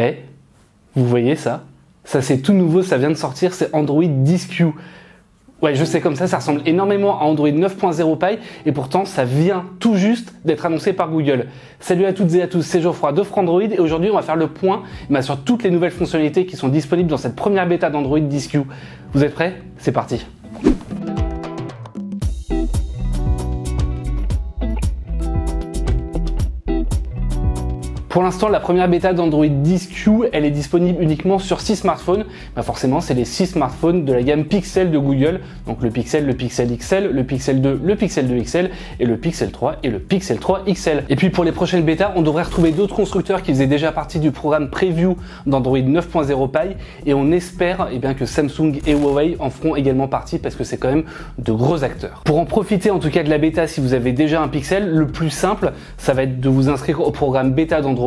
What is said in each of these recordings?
Eh, vous voyez ça? Ça c'est tout nouveau, ça vient de sortir, c'est Android 10Q. Ouais, je sais, comme ça ressemble énormément à Android 9.0 Pie et pourtant ça vient tout juste d'être annoncé par Google. Salut à toutes et à tous, c'est Geoffroy de Frandroid et aujourd'hui on va faire le point sur toutes les nouvelles fonctionnalités qui sont disponibles dans cette première bêta d'Android 10Q. Vous êtes prêts? C'est parti. Pour l'instant, la première bêta d'Android 10Q, elle est disponible uniquement sur 6 smartphones. Forcément, c'est les 6 smartphones de la gamme Pixel de Google. Donc le Pixel XL, le Pixel 2, le Pixel 2 XL et le Pixel 3 et le Pixel 3 XL. Et puis pour les prochaines bêtas, on devrait retrouver d'autres constructeurs qui faisaient déjà partie du programme Preview d'Android 9.0 Pie. Et on espère que Samsung et Huawei en feront également partie parce que c'est quand même de gros acteurs. Pour en profiter en tout cas de la bêta, si vous avez déjà un Pixel, le plus simple, ça va être de vous inscrire au programme bêta d'Android.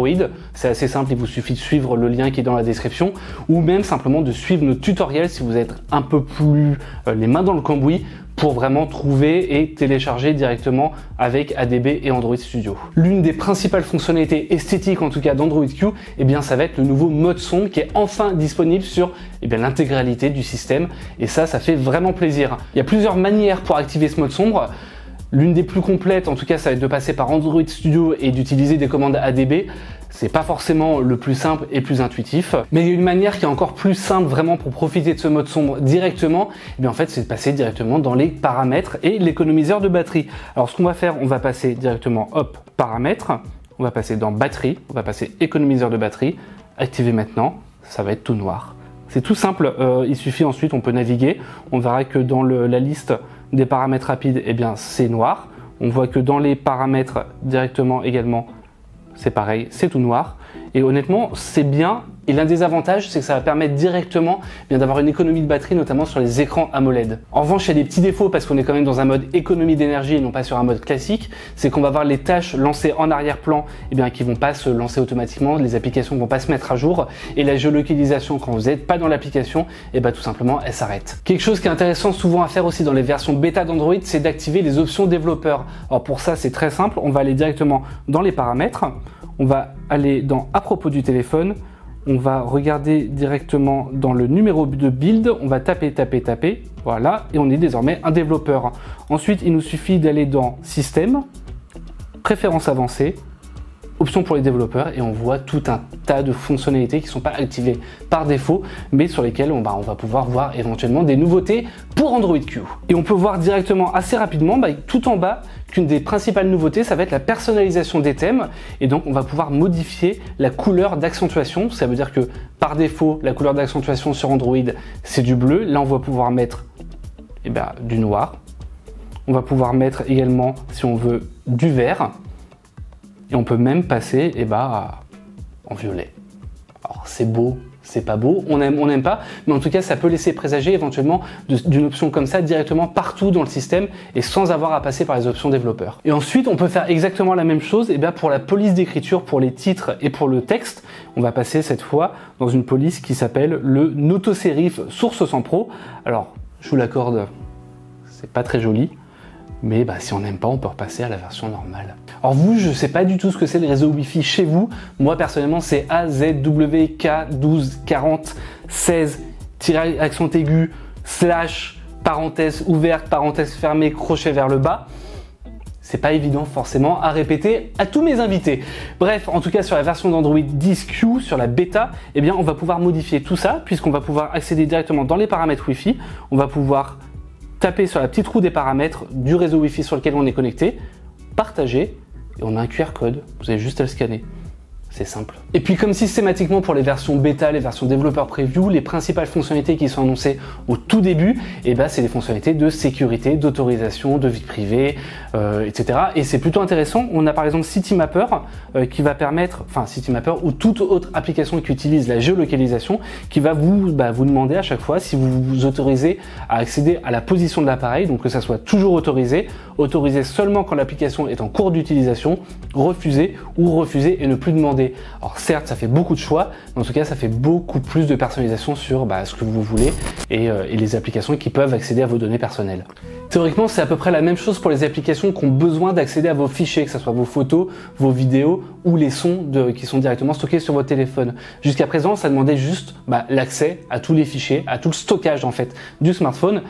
C'est assez simple, il vous suffit de suivre le lien qui est dans la description ou même simplement de suivre nos tutoriels si vous êtes un peu plus les mains dans le cambouis pour vraiment trouver et télécharger directement avec ADB et Android Studio. L'une des principales fonctionnalités esthétiques en tout cas d'Android Q, ça va être le nouveau mode son qui est enfin disponible sur l'intégralité du système et ça fait vraiment plaisir. Il y a plusieurs manières pour activer ce mode sombre. L'une des plus complètes, en tout cas, ça va être de passer par Android Studio et d'utiliser des commandes ADB. C'est pas forcément le plus simple et plus intuitif, mais il y a une manière qui est encore plus simple vraiment pour profiter de ce mode sombre directement. En fait, c'est de passer directement dans les paramètres et l'économiseur de batterie. Alors, ce qu'on va faire, on va passer directement, hop, paramètres. On va passer dans batterie, on va passer économiseur de batterie. Activer maintenant, ça va être tout noir. C'est tout simple, il suffit ensuite, on peut naviguer. On verra que dans la liste des paramètres rapides, c'est noir. On voit que dans les paramètres directement également, c'est pareil, c'est tout noir. Et honnêtement, c'est bien. Et l'un des avantages, c'est que ça va permettre directement d'avoir une économie de batterie, notamment sur les écrans AMOLED. En revanche, il y a des petits défauts parce qu'on est quand même dans un mode économie d'énergie et non pas sur un mode classique. C'est qu'on va avoir les tâches lancées en arrière-plan qui vont pas se lancer automatiquement, les applications vont pas se mettre à jour et la géolocalisation, quand vous n'êtes pas dans l'application, tout simplement, elle s'arrête. Quelque chose qui est intéressant souvent à faire aussi dans les versions bêta d'Android, c'est d'activer les options développeurs. Alors pour ça, c'est très simple. On va aller directement dans les paramètres. On va aller dans à propos du téléphone. On va regarder directement dans le numéro de build, on va taper, voilà, et on est désormais un développeur. Ensuite, il nous suffit d'aller dans Système, Préférences avancées, Options pour les développeurs, et on voit tout un tas de fonctionnalités qui ne sont pas activées par défaut, mais sur lesquelles on va pouvoir voir éventuellement des nouveautés pour Android Q. Et on peut voir directement assez rapidement, tout en bas, qu'une des principales nouveautés, ça va être la personnalisation des thèmes, et donc on va pouvoir modifier la couleur d'accentuation. Ça veut dire que par défaut, la couleur d'accentuation sur Android, c'est du bleu. Là, on va pouvoir mettre du noir. On va pouvoir mettre également, si on veut, du vert. Et on peut même passer en violet. Alors c'est beau, c'est pas beau, on n'aime pas, mais en tout cas ça peut laisser présager éventuellement d'une option comme ça directement partout dans le système et sans avoir à passer par les options développeurs. Et ensuite on peut faire exactement la même chose pour la police d'écriture, pour les titres et pour le texte. On va passer cette fois dans une police qui s'appelle le Noto-Serif Source 100 Pro. Alors je vous l'accorde, c'est pas très joli. Mais si on n'aime pas, on peut repasser à la version normale. Alors vous, je ne sais pas du tout ce que c'est le réseau Wi-Fi chez vous. Moi, personnellement, c'est AZWK124016 aigu / parenthèse ouverte, parenthèse fermée, crochet vers le bas. C'est pas évident forcément à répéter à tous mes invités. Bref, en tout cas sur la version d'Android 10Q, sur la bêta, on va pouvoir modifier tout ça puisqu'on va pouvoir accéder directement dans les paramètres Wi-Fi. On va pouvoir taper sur la petite roue des paramètres du réseau Wi-Fi sur lequel on est connecté, partager, et on a un QR code, vous avez juste à le scanner. C'est simple. Et puis comme systématiquement pour les versions bêta, les versions développeurs preview, les principales fonctionnalités qui sont annoncées au tout début, c'est des fonctionnalités de sécurité, d'autorisation, de vie privée, etc. Et c'est plutôt intéressant. On a par exemple Citymapper qui va permettre, Citymapper ou toute autre application qui utilise la géolocalisation, qui va vous demander à chaque fois si vous vous autorisez à accéder à la position de l'appareil, donc que ça soit toujours autorisé seulement quand l'application est en cours d'utilisation, refuser ou refuser et ne plus demander. voulez. Alors certes, ça fait beaucoup de choix, mais en tout cas, ça fait beaucoup plus de personnalisation sur ce que vous voulez et les applications qui peuvent accéder à vos données personnelles. Théoriquement, c'est à peu près la même chose pour les applications qui ont besoin d'accéder à vos fichiers, que ce soit vos photos, vos vidéos ou les sons qui sont directement stockés sur votre téléphone. Jusqu'à présent, ça demandait juste l'accès à tous les fichiers, à tout le stockage en fait du smartphone.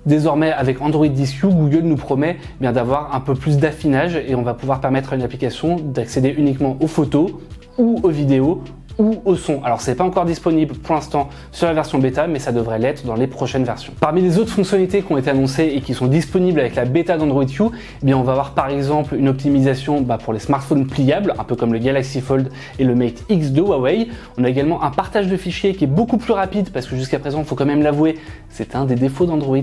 Désormais, avec Android 10Q, Google nous promet d'avoir un peu plus d'affinage et on va pouvoir permettre à une application d'accéder uniquement aux photos ou aux vidéos ou au son. Alors c'est pas encore disponible pour l'instant sur la version bêta, mais ça devrait l'être dans les prochaines versions. Parmi les autres fonctionnalités qui ont été annoncées et qui sont disponibles avec la bêta d'Android Q, on va avoir par exemple une optimisation pour les smartphones pliables, un peu comme le Galaxy Fold et le Mate X de Huawei. On a également un partage de fichiers qui est beaucoup plus rapide parce que jusqu'à présent, il faut quand même l'avouer, c'est un des défauts d'Android,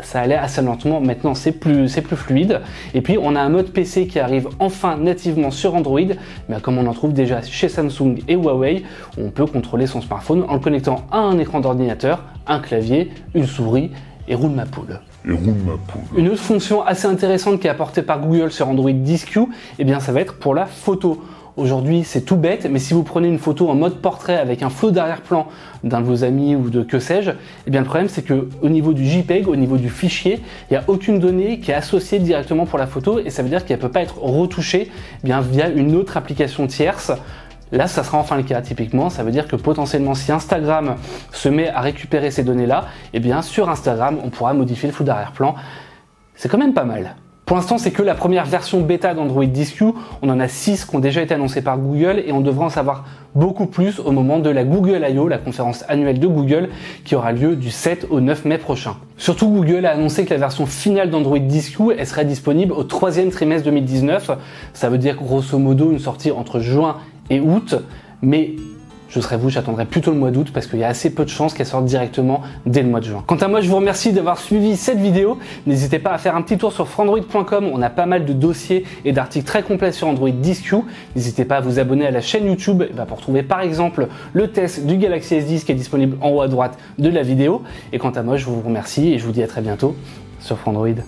ça allait assez lentement, maintenant c'est plus fluide. Et puis on a un mode PC qui arrive enfin nativement sur Android, comme on en trouve déjà chez Samsung et Huawei, où on peut contrôler son smartphone en le connectant à un écran d'ordinateur, un clavier, une souris et roule ma poule. Une autre fonction assez intéressante qui est apportée par Google sur Android 10Q, ça va être pour la photo. Aujourd'hui, c'est tout bête, mais si vous prenez une photo en mode portrait avec un flot d'arrière-plan d'un de vos amis ou de que sais-je, le problème c'est que au niveau du JPEG, au niveau du fichier, il n'y a aucune donnée qui est associée directement pour la photo et ça veut dire qu'elle ne peut pas être retouchée via une autre application tierce. Là, ça sera enfin le cas. Typiquement, ça veut dire que potentiellement, si Instagram se met à récupérer ces données-là, sur Instagram, on pourra modifier le flou d'arrière-plan. C'est quand même pas mal. Pour l'instant, c'est que la première version bêta d'Android 10Q. On en a 6 qui ont déjà été annoncés par Google et on devra en savoir beaucoup plus au moment de la Google I/O, la conférence annuelle de Google, qui aura lieu du 7 au 9 mai prochain. Surtout, Google a annoncé que la version finale d'Android 10Q, elle serait disponible au 3e trimestre 2019. Ça veut dire grosso modo une sortie entre juin et août, mais je serais vous, j'attendrai plutôt le mois d'août parce qu'il y a assez peu de chances qu'elle sorte directement dès le mois de juin. Quant à moi, je vous remercie d'avoir suivi cette vidéo. N'hésitez pas à faire un petit tour sur frandroid.com. On a pas mal de dossiers et d'articles très complets sur Android 10Q. N'hésitez pas à vous abonner à la chaîne YouTube pour trouver par exemple le test du Galaxy S10 qui est disponible en haut à droite de la vidéo. Et quant à moi, je vous remercie et je vous dis à très bientôt sur Frandroid.